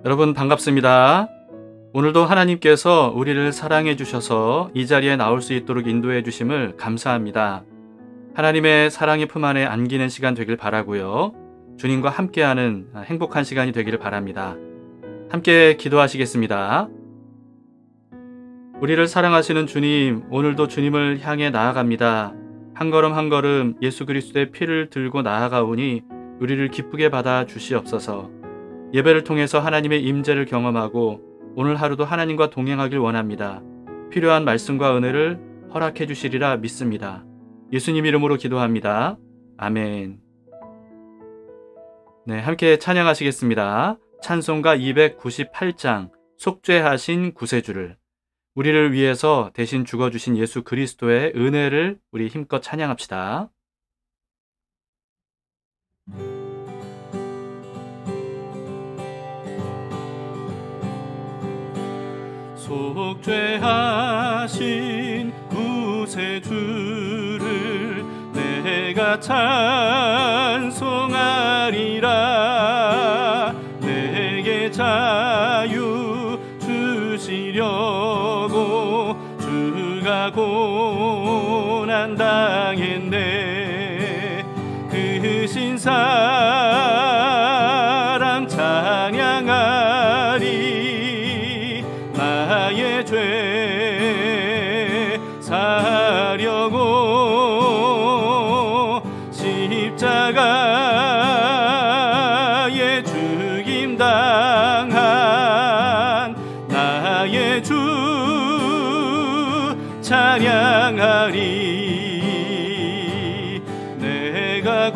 여러분 반갑습니다. 오늘도 하나님께서 우리를 사랑해 주셔서 이 자리에 나올 수 있도록 인도해 주심을 감사합니다. 하나님의 사랑의 품 안에 안기는 시간 되길 바라고요. 주님과 함께하는 행복한 시간이 되기를 바랍니다. 함께 기도하시겠습니다. 우리를 사랑하시는 주님, 오늘도 주님을 향해 나아갑니다. 한 걸음 한 걸음 예수 그리스도의 피를 들고 나아가오니 우리를 기쁘게 받아 주시옵소서. 예배를 통해서 하나님의 임재를 경험하고 오늘 하루도 하나님과 동행하길 원합니다. 필요한 말씀과 은혜를 허락해 주시리라 믿습니다. 예수님 이름으로 기도합니다. 아멘. 네, 함께 찬양하시겠습니다. 찬송가 298장 속죄하신 구세주를, 우리를 위해서 대신 죽어주신 예수 그리스도의 은혜를 우리 힘껏 찬양합시다. 속죄하신 구세주를 내가 찬송하리라. 내게 자유 주시려고 주가 고난 당했네. 그 신사랑 찬양하리. 나의 죄 사려고 십자가에 죽임 당한 나의 주 찬양하리. 내가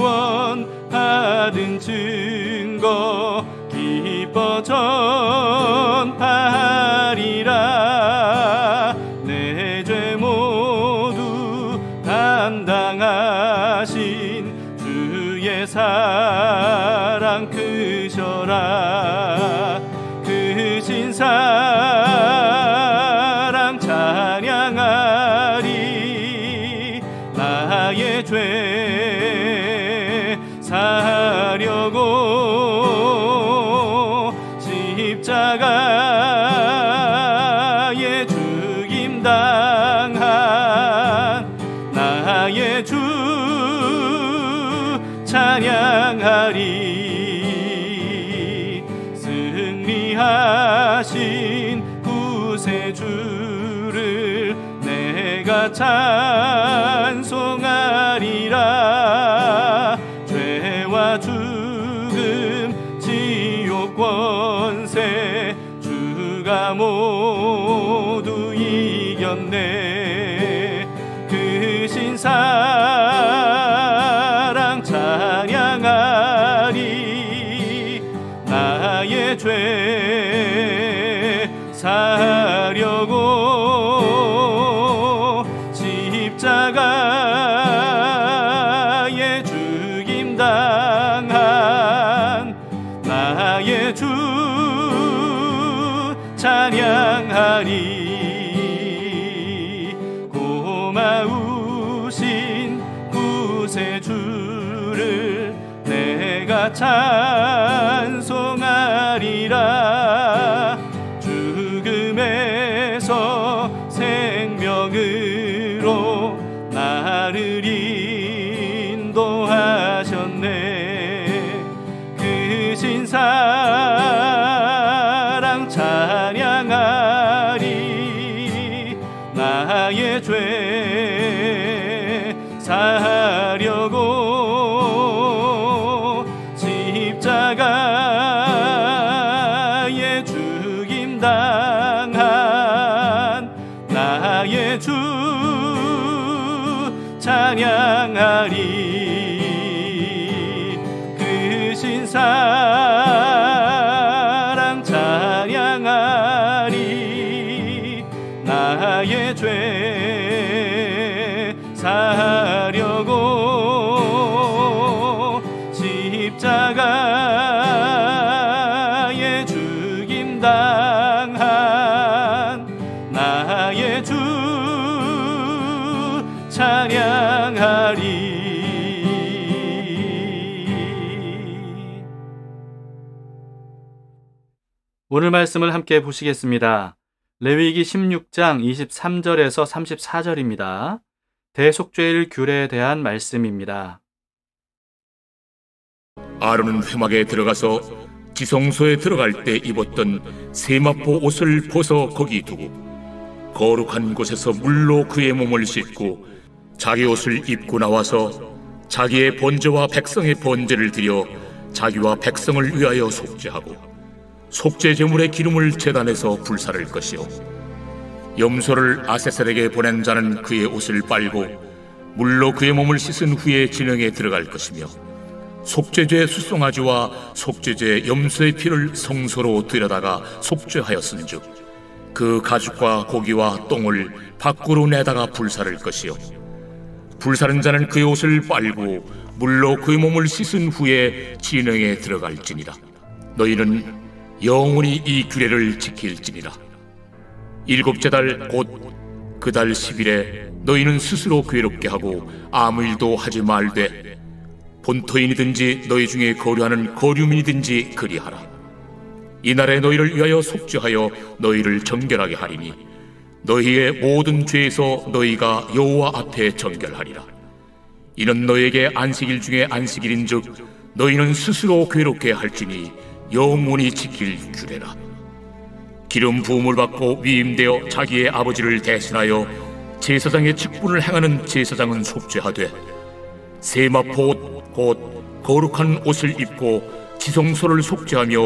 구원받은 증거 기뻐 전파하리라. 내 죄 모두 담당하신 주의 사랑 크셔라. 크신 사랑 찬양하리. 나의 죄 사려고 십자가에 죽임 당한 나의 주 찬양하리. 승리하신 구세주를 내가 찬송하리라. 죄와 죽음 지옥 권세 주가 모두 이겼네. 크신 사랑 찬양하리. 나의 죄 사려고 십자가에 죽임 당한 나의 주 찬양하리. 고마우신 구세주를 내가 찬송하리라. 죽음에서 생명으로 나를 인도하셨네. 크신 사랑 찬양하리. 나의 죄 사려고 십자가에 죽임 당한 나의 주 찬양하리. 크신 사랑 찬양하리. 나의 죄 사려고 십자가에 죽임 당한 나의 주 찬양하리. 오늘 말씀을 함께 보시겠습니다. 레위기 16장 23절에서 34절입니다. 대속죄일 규례에 대한 말씀입니다. 아론은 회막에 들어가서 지성소에 들어갈 때 입었던 세마포 옷을 벗어 거기 두고 거룩한 곳에서 물로 그의 몸을 씻고 자기 옷을 입고 나와서 자기의 번제와 백성의 번제를 드려 자기와 백성을 위하여 속죄하고 속죄 제물의 기름을 제단에서 불사를 것이요 염소를 아세셀에게 보낸 자는 그의 옷을 빨고 물로 그의 몸을 씻은 후에 진영에 들어갈 것이며 속죄제 수송아지와 속죄제 염소의 피를 성소로 들여다가 속죄하였은즉 그 가죽과 고기와 똥을 밖으로 내다가 불사를 것이요 불사른 자는 그의 옷을 빨고 물로 그의 몸을 씻은 후에 진영에 들어갈지니라. 너희는 영원히 이 규례를 지킬지니라. 일곱째 달 곧 그 달 10일에 너희는 스스로 괴롭게 하고 아무 일도 하지 말되 본토인이든지 너희 중에 거류하는 거류민이든지 그리하라. 이날에 너희를 위하여 속죄하여 너희를 정결하게 하리니 너희의 모든 죄에서 너희가 여호와 앞에 정결하리라. 이는 너희에게 안식일 중에 안식일인즉 너희는 스스로 괴롭게 할지니 영원히 지킬 규례라. 기름 부음을 받고 위임되어 자기의 아버지를 대신하여 제사장의 직분을 행하는 제사장은 속죄하되 세마포 옷 곧 거룩한 옷을 입고 지성소를 속죄하며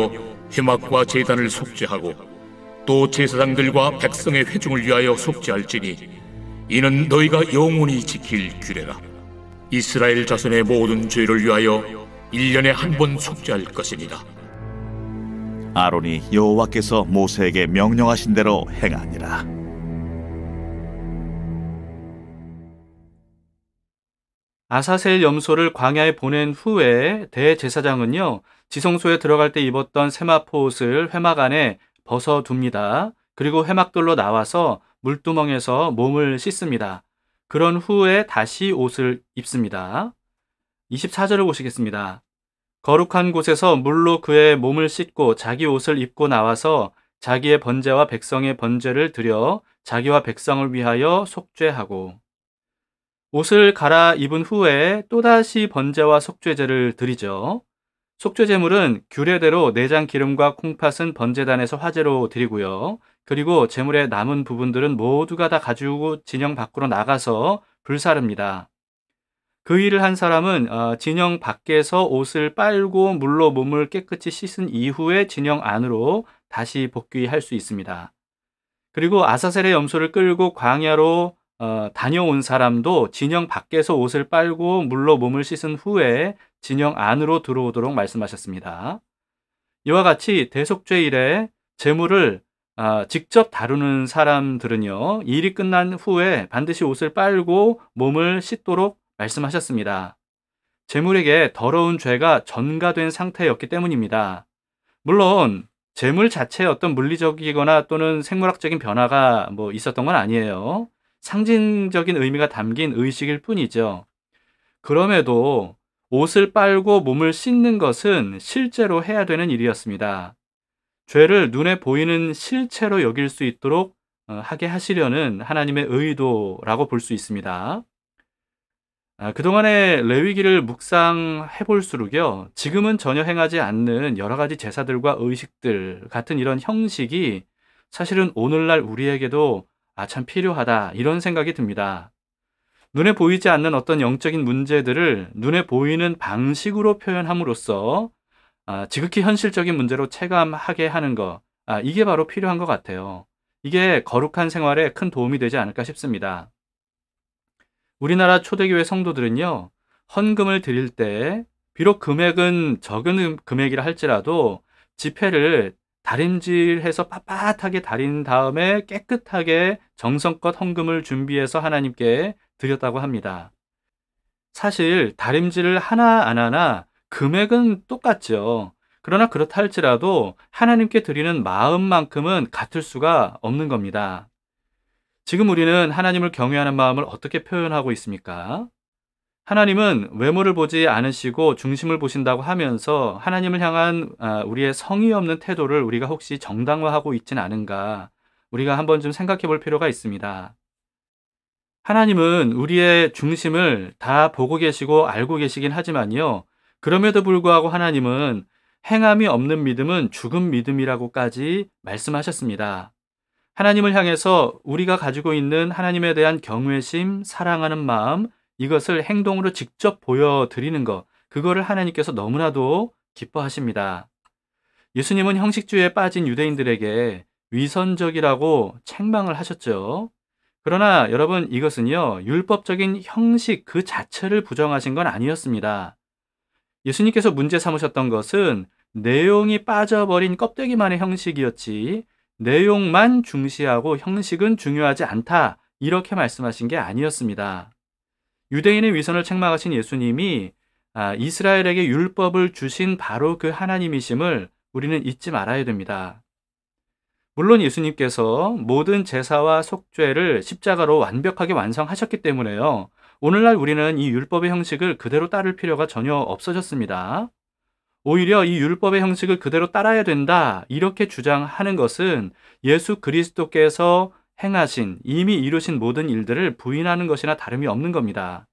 회막과 제단을 속죄하고 또 제사장들과 백성의 회중을 위하여 속죄할지니 이는 너희가 영원히 지킬 규례라. 이스라엘 자손의 모든 죄를 위하여 1년에 한 번 속죄할 것이니라. 아론이 여호와께서 모세에게 명령하신 대로 행하니라. 아사셀 염소를 광야에 보낸 후에 대제사장은요, 지성소에 들어갈 때 입었던 세마포 옷을 회막 안에 벗어둡니다. 그리고 회막들로 나와서 물두멍에서 몸을 씻습니다. 그런 후에 다시 옷을 입습니다. 24절을 보시겠습니다. 거룩한 곳에서 물로 그의 몸을 씻고 자기 옷을 입고 나와서 자기의 번제와 백성의 번제를 드려 자기와 백성을 위하여 속죄하고 옷을 갈아입은 후에 또다시 번제와 속죄제를 드리죠. 속죄제물은 규례대로 내장 기름과 콩팥은 번제단에서 화제로 드리고요. 그리고 제물의 남은 부분들은 모두가 다 가지고 진영 밖으로 나가서 불사릅니다. 그 일을 한 사람은 진영 밖에서 옷을 빨고 물로 몸을 깨끗이 씻은 이후에 진영 안으로 다시 복귀할 수 있습니다. 그리고 아사셀의 염소를 끌고 광야로 다녀온 사람도 진영 밖에서 옷을 빨고 물로 몸을 씻은 후에 진영 안으로 들어오도록 말씀하셨습니다. 이와 같이 대속죄일에 제물을 직접 다루는 사람들은요, 일이 끝난 후에 반드시 옷을 빨고 몸을 씻도록 말씀하셨습니다. 제물에게 더러운 죄가 전가된 상태였기 때문입니다. 물론 제물 자체에 어떤 물리적이거나 또는 생물학적인 변화가 있었던 건 아니에요. 상징적인 의미가 담긴 의식일 뿐이죠. 그럼에도 옷을 빨고 몸을 씻는 것은 실제로 해야 되는 일이었습니다. 죄를 눈에 보이는 실체로 여길 수 있도록 하게 하시려는 하나님의 의도라고 볼 수 있습니다. 그동안의 레위기를 묵상해 볼수록요, 지금은 전혀 행하지 않는 여러 가지 제사들과 의식들 같은 이런 형식이 사실은 오늘날 우리에게도 참 필요하다, 이런 생각이 듭니다. 눈에 보이지 않는 어떤 영적인 문제들을 눈에 보이는 방식으로 표현함으로써 지극히 현실적인 문제로 체감하게 하는 것, 이게 바로 필요한 것 같아요. 이게 거룩한 생활에 큰 도움이 되지 않을까 싶습니다. 우리나라 초대교회 성도들은요, 헌금을 드릴 때 비록 금액은 적은 금액이라 할지라도 지폐를 다림질해서 빳빳하게 다린 다음에 깨끗하게 정성껏 헌금을 준비해서 하나님께 드렸다고 합니다. 사실 다림질을 하나 안 하나 금액은 똑같죠. 그러나 그렇다 할지라도 하나님께 드리는 마음만큼은 같을 수가 없는 겁니다. 지금 우리는 하나님을 경외하는 마음을 어떻게 표현하고 있습니까? 하나님은 외모를 보지 않으시고 중심을 보신다고 하면서 하나님을 향한 우리의 성의 없는 태도를 우리가 혹시 정당화하고 있진 않은가, 우리가 한번 좀 생각해 볼 필요가 있습니다. 하나님은 우리의 중심을 다 보고 계시고 알고 계시긴 하지만요, 그럼에도 불구하고 하나님은 행함이 없는 믿음은 죽은 믿음이라고까지 말씀하셨습니다. 하나님을 향해서 우리가 가지고 있는 하나님에 대한 경외심, 사랑하는 마음, 이것을 행동으로 직접 보여드리는 것, 그거를 하나님께서 너무나도 기뻐하십니다. 예수님은 형식주의에 빠진 유대인들에게 위선적이라고 책망을 하셨죠. 그러나 여러분, 이것은요, 율법적인 형식 그 자체를 부정하신 건 아니었습니다. 예수님께서 문제 삼으셨던 것은 내용이 빠져버린 껍데기만의 형식이었지, 내용만 중시하고 형식은 중요하지 않다, 이렇게 말씀하신 게 아니었습니다. 유대인의 위선을 책망하신 예수님이 이스라엘에게 율법을 주신 바로 그 하나님이심을 우리는 잊지 말아야 됩니다. 물론 예수님께서 모든 제사와 속죄를 십자가로 완벽하게 완성하셨기 때문에요, 오늘날 우리는 이 율법의 형식을 그대로 따를 필요가 전혀 없어졌습니다. 오히려 이 율법의 형식을 그대로 따라야 된다, 이렇게 주장하는 것은 예수 그리스도께서 행하신, 이미 이루신 모든 일들을 부인하는 것이나 다름이 없는 겁니다.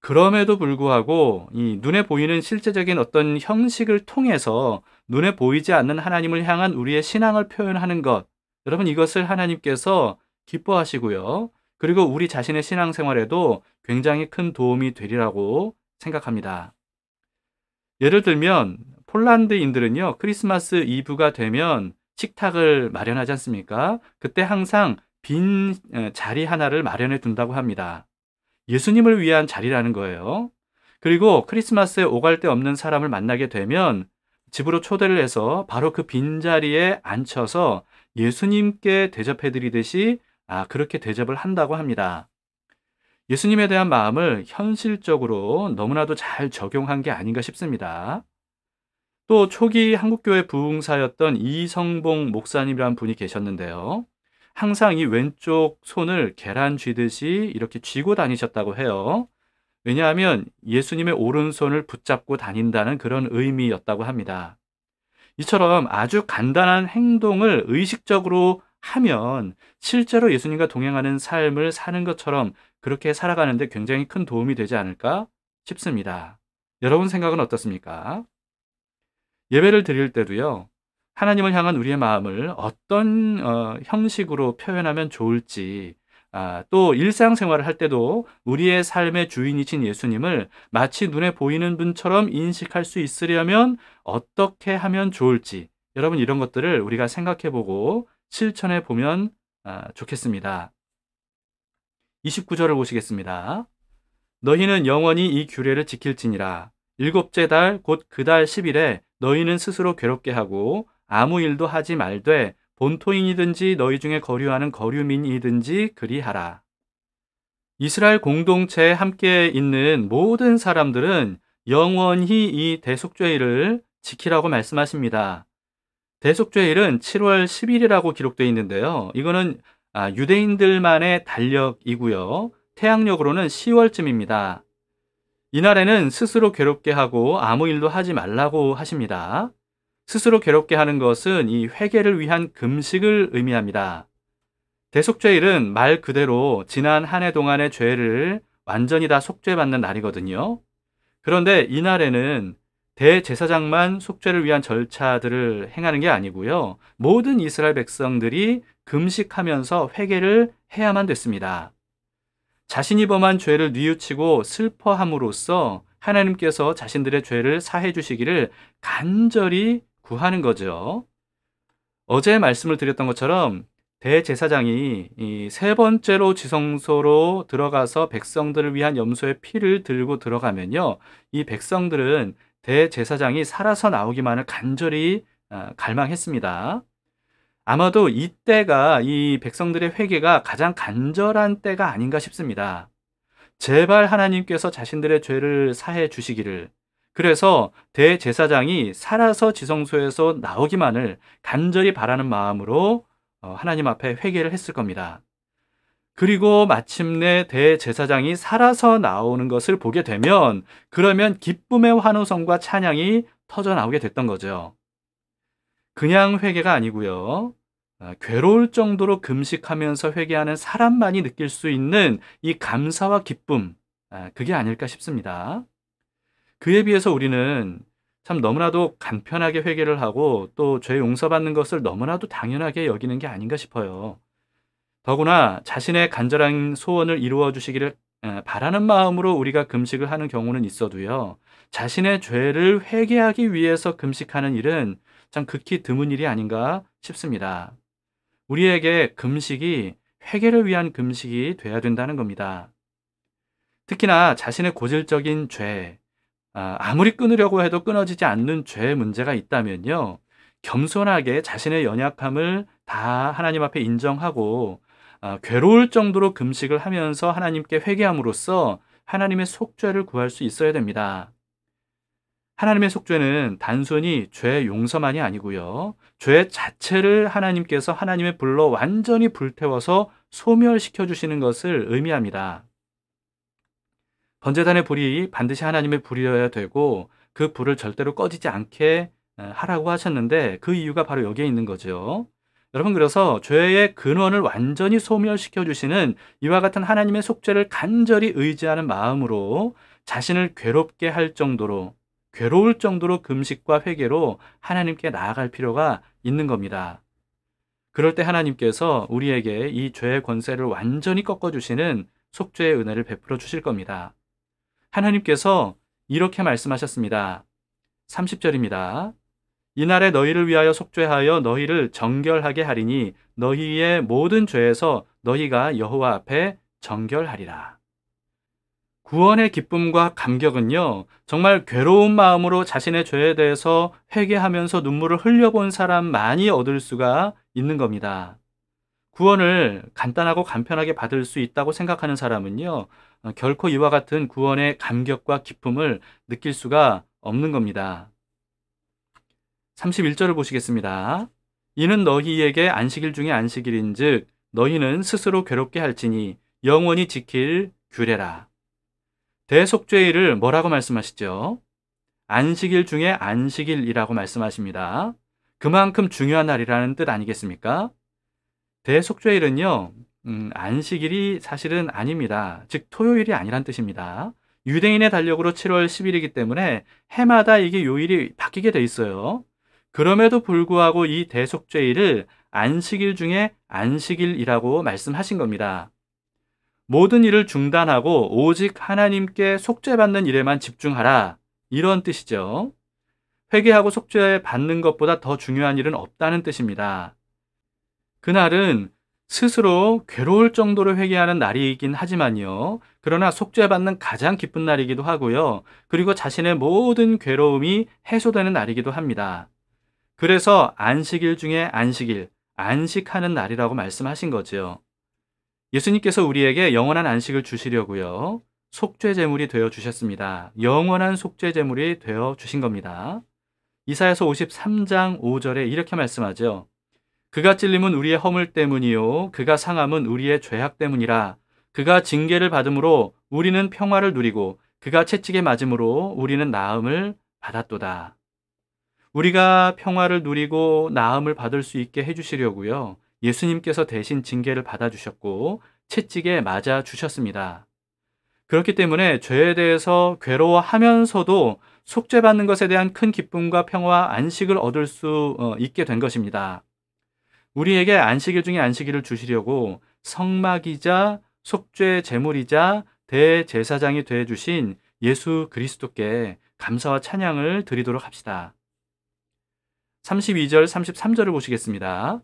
그럼에도 불구하고 이 눈에 보이는 실제적인 어떤 형식을 통해서 눈에 보이지 않는 하나님을 향한 우리의 신앙을 표현하는 것, 여러분, 이것을 하나님께서 기뻐하시고요, 그리고 우리 자신의 신앙생활에도 굉장히 큰 도움이 되리라고 생각합니다. 예를 들면 폴란드인들은요, 크리스마스 이브가 되면 식탁을 마련하지 않습니까? 그때 항상 빈 자리 하나를 마련해 둔다고 합니다. 예수님을 위한 자리라는 거예요. 그리고 크리스마스에 오갈 데 없는 사람을 만나게 되면 집으로 초대를 해서 바로 그 빈자리에 앉혀서 예수님께 대접해 드리듯이 그렇게 대접을 한다고 합니다. 예수님에 대한 마음을 현실적으로 너무나도 잘 적용한 게 아닌가 싶습니다. 또 초기 한국교회 부흥사였던 이성봉 목사님이라는 분이 계셨는데요, 항상 이 왼쪽 손을 계란 쥐듯이 이렇게 쥐고 다니셨다고 해요. 왜냐하면 예수님의 오른손을 붙잡고 다닌다는 그런 의미였다고 합니다. 이처럼 아주 간단한 행동을 의식적으로 하면 실제로 예수님과 동행하는 삶을 사는 것처럼 그렇게 살아가는데 굉장히 큰 도움이 되지 않을까 싶습니다. 여러분 생각은 어떻습니까? 예배를 드릴 때도요, 하나님을 향한 우리의 마음을 어떤 형식으로 표현하면 좋을지, 또 일상생활을 할 때도 우리의 삶의 주인이신 예수님을 마치 눈에 보이는 분처럼 인식할 수 있으려면 어떻게 하면 좋을지, 여러분, 이런 것들을 우리가 생각해보고 실천해 보면 좋겠습니다. 29절을 보시겠습니다. 너희는 영원히 이 규례를 지킬지니라. 일곱째 달 곧 그 달 10일에 너희는 스스로 괴롭게 하고 아무 일도 하지 말되 본토인이든지 너희 중에 거류하는 거류민이든지 그리하라. 이스라엘 공동체에 함께 있는 모든 사람들은 영원히 이 대속죄일을 지키라고 말씀하십니다. 대속죄일은 7월 10일이라고 기록되어 있는데요, 이거는 유대인들만의 달력이고요, 태양력으로는 10월쯤입니다. 이날에는 스스로 괴롭게 하고 아무 일도 하지 말라고 하십니다. 스스로 괴롭게 하는 것은 이 회개를 위한 금식을 의미합니다. 대속죄일은 말 그대로 지난 한 해 동안의 죄를 완전히 다 속죄받는 날이거든요. 그런데 이날에는 대제사장만 속죄를 위한 절차들을 행하는 게 아니고요, 모든 이스라엘 백성들이 금식하면서 회개를 해야만 됐습니다. 자신이 범한 죄를 뉘우치고 슬퍼함으로써 하나님께서 자신들의 죄를 사해 주시기를 간절히 구하는 거죠. 어제 말씀을 드렸던 것처럼 대제사장이 이 세 번째로 지성소로 들어가서 백성들을 위한 염소의 피를 들고 들어가면요, 이 백성들은 대제사장이 살아서 나오기만을 간절히 갈망했습니다. 아마도 이때가 이 백성들의 회개가 가장 간절한 때가 아닌가 싶습니다. 제발 하나님께서 자신들의 죄를 사해 주시기를, 그래서 대제사장이 살아서 지성소에서 나오기만을 간절히 바라는 마음으로 하나님 앞에 회개를 했을 겁니다. 그리고 마침내 대제사장이 살아서 나오는 것을 보게 되면 그러면 기쁨의 환호성과 찬양이 터져 나오게 됐던 거죠. 그냥 회개가 아니고요. 괴로울 정도로 금식하면서 회개하는 사람만이 느낄 수 있는 이 감사와 기쁨, 그게 아닐까 싶습니다. 그에 비해서 우리는 참 너무나도 간편하게 회개를 하고 또 죄 용서받는 것을 너무나도 당연하게 여기는 게 아닌가 싶어요. 더구나 자신의 간절한 소원을 이루어 주시기를 바라는 마음으로 우리가 금식을 하는 경우는 있어도요. 자신의 죄를 회개하기 위해서 금식하는 일은 참 극히 드문 일이 아닌가 싶습니다. 우리에게 금식이 회개를 위한 금식이 돼야 된다는 겁니다. 특히나 자신의 고질적인 죄, 아무리 끊으려고 해도 끊어지지 않는 죄의 문제가 있다면요. 겸손하게 자신의 연약함을 다 하나님 앞에 인정하고 괴로울 정도로 금식을 하면서 하나님께 회개함으로써 하나님의 속죄를 구할 수 있어야 됩니다. 하나님의 속죄는 단순히 죄 용서만이 아니고요. 죄 자체를 하나님께서 하나님의 불로 완전히 불태워서 소멸시켜 주시는 것을 의미합니다. 번제단의 불이 반드시 하나님의 불이어야 되고 그 불을 절대로 꺼지지 않게 하라고 하셨는데 그 이유가 바로 여기에 있는 거죠. 여러분, 그래서 죄의 근원을 완전히 소멸시켜 주시는 이와 같은 하나님의 속죄를 간절히 의지하는 마음으로 자신을 괴롭게 할 정도로, 괴로울 정도로 금식과 회개로 하나님께 나아갈 필요가 있는 겁니다. 그럴 때 하나님께서 우리에게 이 죄의 권세를 완전히 꺾어주시는 속죄의 은혜를 베풀어 주실 겁니다. 하나님께서 이렇게 말씀하셨습니다. 30절입니다. 이날에 너희를 위하여 속죄하여 너희를 정결하게 하리니 너희의 모든 죄에서 너희가 여호와 앞에 정결하리라. 구원의 기쁨과 감격은요, 정말 괴로운 마음으로 자신의 죄에 대해서 회개하면서 눈물을 흘려본 사람만이 얻을 수가 있는 겁니다. 구원을 간단하고 간편하게 받을 수 있다고 생각하는 사람은요, 결코 이와 같은 구원의 감격과 기쁨을 느낄 수가 없는 겁니다. 31절을 보시겠습니다. 이는 너희에게 안식일 중에 안식일인즉 너희는 스스로 괴롭게 할지니 영원히 지킬 규례라. 대속죄일을 뭐라고 말씀하시죠? 안식일 중에 안식일이라고 말씀하십니다. 그만큼 중요한 날이라는 뜻 아니겠습니까? 대속죄일은요, 안식일이 사실은 아닙니다. 즉 토요일이 아니란 뜻입니다. 유대인의 달력으로 7월 10일이기 때문에 해마다 이게 요일이 바뀌게 돼 있어요. 그럼에도 불구하고 이 대속죄일을 안식일 중에 안식일이라고 말씀하신 겁니다. 모든 일을 중단하고 오직 하나님께 속죄받는 일에만 집중하라, 이런 뜻이죠. 회개하고 속죄받는 것보다 더 중요한 일은 없다는 뜻입니다. 그날은 스스로 괴로울 정도로 회개하는 날이긴 하지만요. 그러나 속죄받는 가장 기쁜 날이기도 하고요. 그리고 자신의 모든 괴로움이 해소되는 날이기도 합니다. 그래서 안식일 중에 안식일, 안식하는 날이라고 말씀하신 거죠. 예수님께서 우리에게 영원한 안식을 주시려고요. 속죄 제물이 되어 주셨습니다. 영원한 속죄 제물이 되어 주신 겁니다. 이사야서 53장 5절에 이렇게 말씀하죠. 그가 찔림은 우리의 허물 때문이요 그가 상함은 우리의 죄악 때문이라. 그가 징계를 받음으로 우리는 평화를 누리고 그가 채찍에 맞음으로 우리는 나음을 받았도다. 우리가 평화를 누리고 나음을 받을 수 있게 해주시려고요. 예수님께서 대신 징계를 받아주셨고 채찍에 맞아 주셨습니다. 그렇기 때문에 죄에 대해서 괴로워하면서도 속죄받는 것에 대한 큰 기쁨과 평화와 안식을 얻을 수 있게 된 것입니다. 우리에게 안식일 중에 안식일을 주시려고 성막이자 속죄 제물이자 대제사장이 되어 주신 예수 그리스도께 감사와 찬양을 드리도록 합시다. 32절, 33절을 보시겠습니다.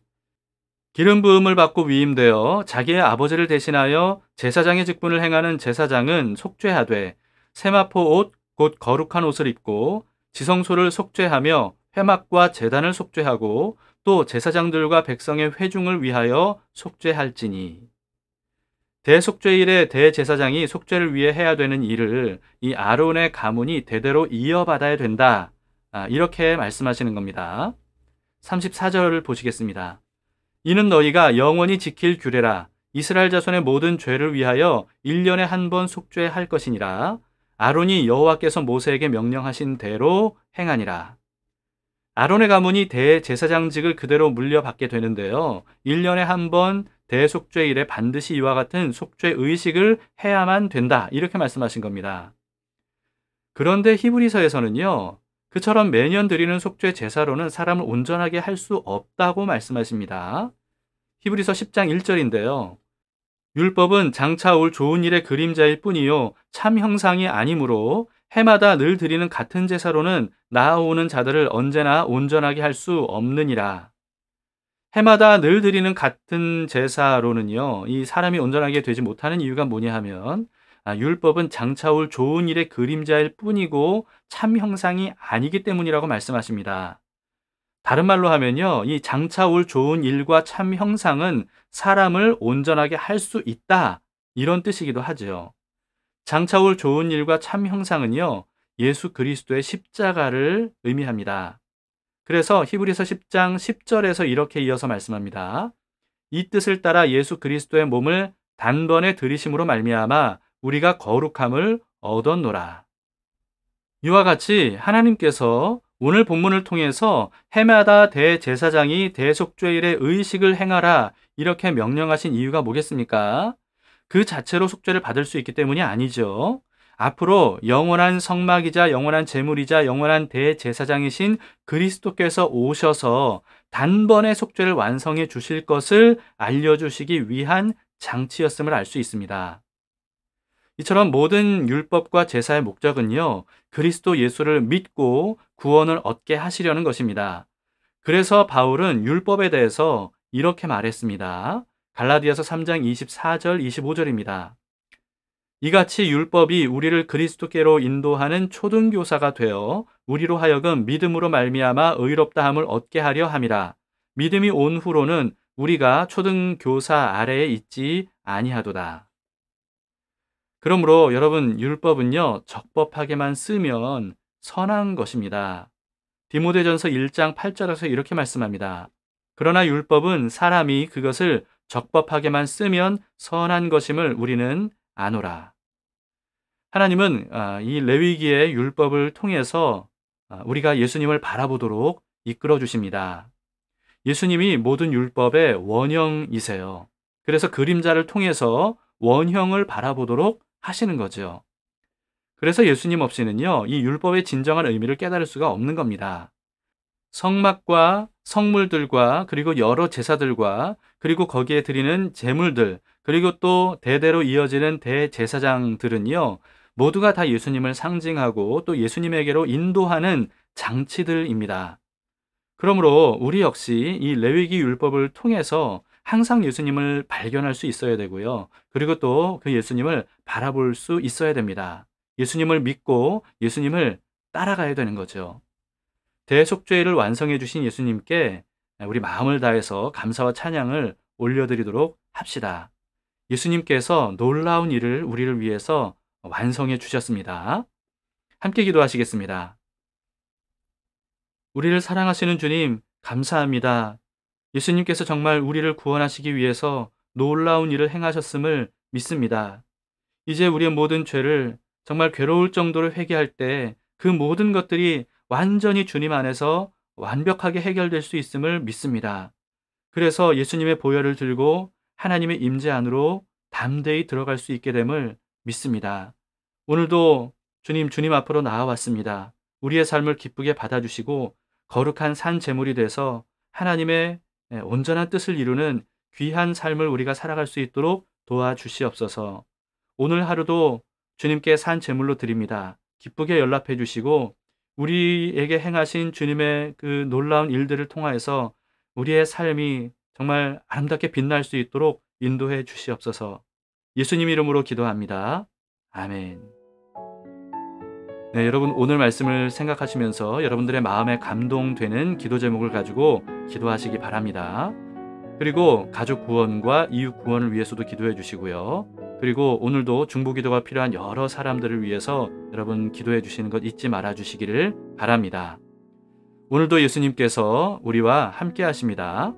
기름 부음을 받고 위임되어 자기의 아버지를 대신하여 제사장의 직분을 행하는 제사장은 속죄하되 세마포 옷 곧 거룩한 옷을 입고 지성소를 속죄하며 회막과 제단을 속죄하고 또 제사장들과 백성의 회중을 위하여 속죄할지니. 대속죄일에 대제사장이 속죄를 위해 해야 되는 일을 이 아론의 가문이 대대로 이어받아야 된다, 이렇게 말씀하시는 겁니다. 34절을 보시겠습니다. 이는 너희가 영원히 지킬 규례라. 이스라엘 자손의 모든 죄를 위하여 1년에 한 번 속죄할 것이니라. 아론이 여호와께서 모세에게 명령하신 대로 행하니라. 아론의 가문이 대제사장직을 그대로 물려받게 되는데요. 1년에 한 번 대속죄일에 반드시 이와 같은 속죄 의식을 해야만 된다. 이렇게 말씀하신 겁니다. 그런데 히브리서에서는요. 그처럼 매년 드리는 속죄 제사로는 사람을 온전하게 할 수 없다고 말씀하십니다. 히브리서 10장 1절인데요. 율법은 장차 올 좋은 일의 그림자일 뿐이요 참 형상이 아니므로 해마다 늘 드리는 같은 제사로는 나아오는 자들을 언제나 온전하게 할 수 없느니라. 해마다 늘 드리는 같은 제사로는요, 이 사람이 온전하게 되지 못하는 이유가 뭐냐 하면 율법은 장차 올 좋은 일의 그림자일 뿐이고 참 형상이 아니기 때문이라고 말씀하십니다. 다른 말로 하면요, 이 장차 올 좋은 일과 참 형상은 사람을 온전하게 할 수 있다, 이런 뜻이기도 하죠. 장차 올 좋은 일과 참 형상은요, 예수 그리스도의 십자가를 의미합니다. 그래서 히브리서 10장 10절에서 이렇게 이어서 말씀합니다. 이 뜻을 따라 예수 그리스도의 몸을 단번에 들이심으로 말미암아 우리가 거룩함을 얻었노라. 이와 같이 하나님께서 오늘 본문을 통해서 해마다 대제사장이 대속죄일의 의식을 행하라 이렇게 명령하신 이유가 뭐겠습니까? 그 자체로 속죄를 받을 수 있기 때문이 아니죠. 앞으로 영원한 성막이자 영원한 제물이자 영원한 대제사장이신 그리스도께서 오셔서 단번에 속죄를 완성해 주실 것을 알려주시기 위한 장치였음을 알 수 있습니다. 이처럼 모든 율법과 제사의 목적은요, 그리스도 예수를 믿고 구원을 얻게 하시려는 것입니다. 그래서 바울은 율법에 대해서 이렇게 말했습니다. 갈라디아서 3장 24절 25절입니다. 이같이 율법이 우리를 그리스도께로 인도하는 초등교사가 되어 우리로 하여금 믿음으로 말미암아 의롭다함을 얻게 하려 함이라. 믿음이 온 후로는 우리가 초등교사 아래에 있지 아니하도다. 그러므로 여러분, 율법은요, 적법하게만 쓰면 선한 것입니다. 디모데전서 1장 8절에서 이렇게 말씀합니다. 그러나 율법은 사람이 그것을 적법하게만 쓰면 선한 것임을 우리는 아노라. 하나님은 이 레위기의 율법을 통해서 우리가 예수님을 바라보도록 이끌어 주십니다. 예수님이 모든 율법의 원형이세요. 그래서 그림자를 통해서 원형을 바라보도록 하시는 거죠. 그래서 예수님 없이는요, 이 율법의 진정한 의미를 깨달을 수가 없는 겁니다. 성막과 성물들과 그리고 여러 제사들과 그리고 거기에 드리는 제물들 그리고 또 대대로 이어지는 대제사장들은요, 모두가 다 예수님을 상징하고 또 예수님에게로 인도하는 장치들입니다. 그러므로 우리 역시 이 레위기 율법을 통해서 항상 예수님을 발견할 수 있어야 되고요. 그리고 또 그 예수님을 바라볼 수 있어야 됩니다. 예수님을 믿고 예수님을 따라가야 되는 거죠. 대속죄를 완성해 주신 예수님께 우리 마음을 다해서 감사와 찬양을 올려드리도록 합시다. 예수님께서 놀라운 일을 우리를 위해서 완성해 주셨습니다. 함께 기도하시겠습니다. 우리를 사랑하시는 주님, 감사합니다. 예수님께서 정말 우리를 구원하시기 위해서 놀라운 일을 행하셨음을 믿습니다. 이제 우리의 모든 죄를 정말 괴로울 정도로 회개할 때 그 모든 것들이 완전히 주님 안에서 완벽하게 해결될 수 있음을 믿습니다. 그래서 예수님의 보혈을 들고 하나님의 임재 안으로 담대히 들어갈 수 있게 됨을 믿습니다. 오늘도 주님 앞으로 나아왔습니다. 우리의 삶을 기쁘게 받아주시고 거룩한 산 제물이 돼서 하나님의 온전한 뜻을 이루는 귀한 삶을 우리가 살아갈 수 있도록 도와주시옵소서. 오늘 하루도 주님께 산 제물로 드립니다. 기쁘게 연락해 주시고 우리에게 행하신 주님의 그 놀라운 일들을 통하여서 우리의 삶이 정말 아름답게 빛날 수 있도록 인도해 주시옵소서. 예수님 이름으로 기도합니다. 아멘. 네, 여러분 오늘 말씀을 생각하시면서 여러분들의 마음에 감동되는 기도 제목을 가지고 기도하시기 바랍니다. 그리고 가족 구원과 이웃 구원을 위해서도 기도해 주시고요. 그리고 오늘도 중보기도가 필요한 여러 사람들을 위해서 여러분 기도해 주시는 것 잊지 말아 주시기를 바랍니다. 오늘도 예수님께서 우리와 함께 하십니다.